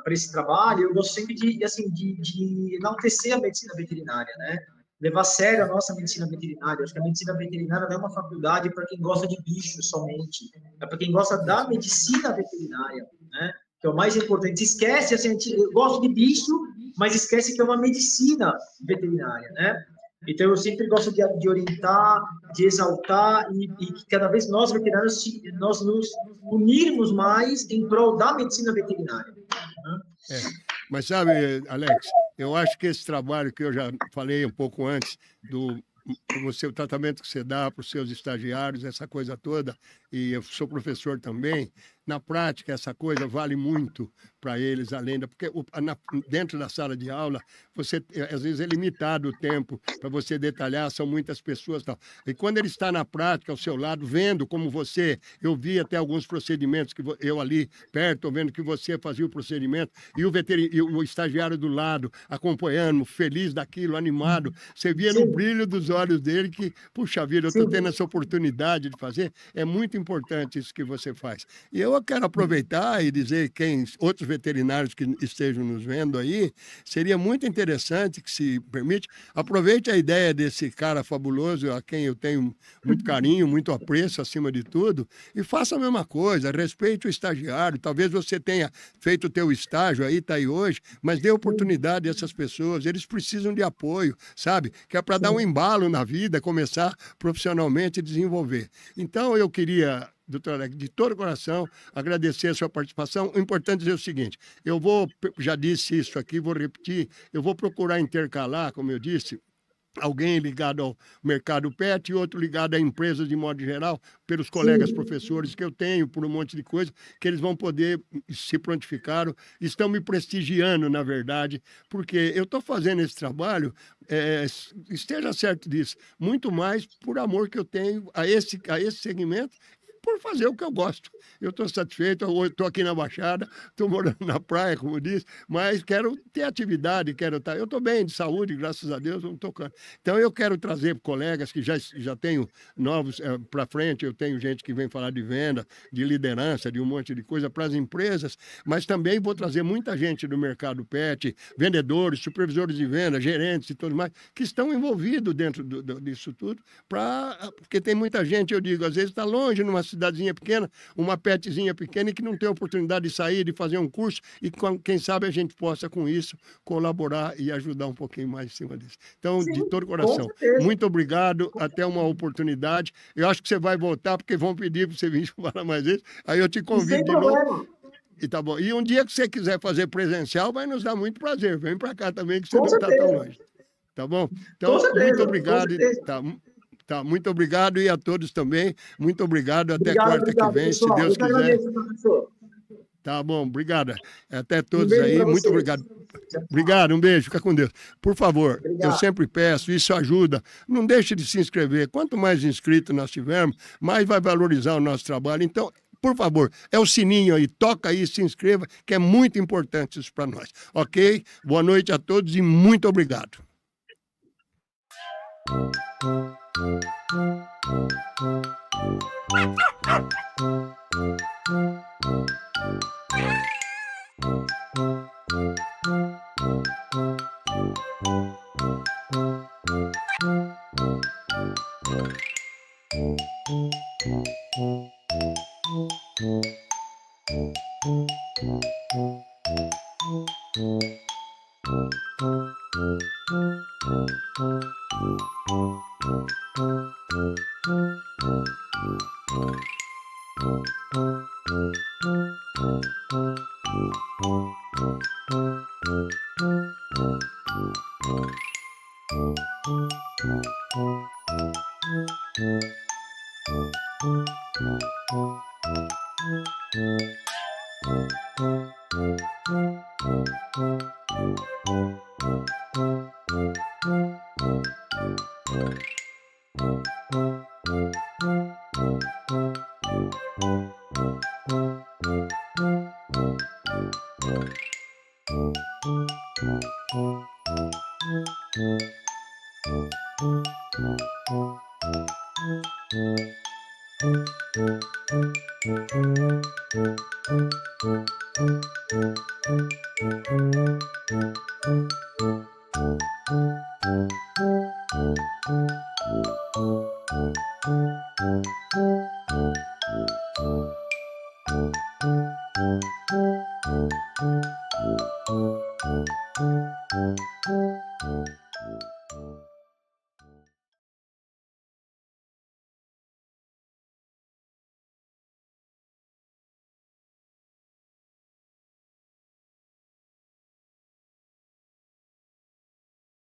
esse trabalho, eu gosto sempre de enaltecer a medicina veterinária, né, levar a sério a nossa medicina veterinária. Acho que a medicina veterinária não é uma faculdade para quem gosta de bicho somente, é para quem gosta da medicina veterinária, né? Que é o mais importante. Esquece, assim, eu gosto de bicho, mas esquece que é uma medicina veterinária, né? Então, eu sempre gosto de orientar, de exaltar, e que cada vez nós, veterinários, nós nos unirmos mais em prol da medicina veterinária. Né?
Mas sabe, Alex, eu acho que esse trabalho que eu já falei um pouco antes, o tratamento que você dá para os seus estagiários, essa coisa toda, e eu sou professor também, na prática essa coisa vale muito para eles, além da... Porque dentro da sala de aula, você às vezes é limitado o tempo para você detalhar, são muitas pessoas e tal. E quando ele está na prática, ao seu lado, vendo como eu vi até alguns procedimentos, que eu ali perto, vendo que você fazia o procedimento, e o estagiário do lado, acompanhando, feliz daquilo, animado, você via no brilho dos olhos dele que, puxa vida, eu estou tendo essa oportunidade de fazer, é muito importante isso que você faz. E eu eu quero aproveitar e dizer quem outros veterinários que estejam nos vendo aí, seria muito interessante que, se permite, aproveite a ideia desse cara fabuloso, a quem eu tenho muito carinho, muito apreço acima de tudo, e faça a mesma coisa, respeite o estagiário. Talvez você tenha feito o teu estágio aí, está aí hoje, mas dê oportunidade a essas pessoas, eles precisam de apoio, sabe? Que é para dar um embalo na vida, começar profissionalmente a desenvolver. Então, eu queria, doutor Alex, de todo o coração, agradecer a sua participação. O importante é dizer o seguinte, já disse isso aqui, vou repetir, eu vou procurar intercalar, como eu disse, alguém ligado ao mercado pet e outro ligado a empresas de modo geral, pelos colegas professores que eu tenho, por um monte de coisa, que eles vão poder, se prontificaram, estão me prestigiando, na verdade, porque eu estou fazendo esse trabalho, esteja certo disso, muito mais por amor que eu tenho a esse segmento, por fazer o que eu gosto. Eu estou satisfeito, estou aqui na Baixada, estou morando na praia, como disse, mas quero ter atividade, quero estar... Eu estou bem de saúde, graças a Deus, não estou... Então, eu quero trazer colegas que já tenho novos para frente, eu tenho gente que vem falar de venda, de liderança, de um monte de coisa para as empresas, mas também vou trazer muita gente do mercado pet, vendedores, supervisores de venda, gerentes e tudo mais, que estão envolvidos dentro disso tudo, porque tem muita gente, eu digo, às vezes está longe numa cidadezinha pequena, uma petzinha pequena e que não tem oportunidade de sair, de fazer um curso e quem sabe a gente possa com isso colaborar e ajudar um pouquinho mais em cima disso. Então,
Sim,
de todo o coração, muito obrigado, até uma oportunidade. Eu acho que você vai voltar porque vão pedir para você vir falar mais vezes, aí eu te convido de novo. E tá bom. E um dia que você quiser fazer presencial, vai nos dar muito prazer. Vem para cá também, que você não está tão longe. Tá bom? Então, muito obrigado. Tá, muito obrigado e a todos também. Muito obrigado. Até quarta que vem, pessoal, se Deus quiser. Agradeço, professor. Tá bom, obrigado. Até todos aí. Muito obrigado. Obrigado, um beijo, fica com Deus. Por favor, eu sempre peço, isso ajuda. Não deixe de se inscrever. Quanto mais inscritos nós tivermos, mais vai valorizar o nosso trabalho. Então, por favor, é o sininho aí, toca aí, se inscreva, que é muito importante isso para nós. Ok? Boa noite a todos e muito obrigado.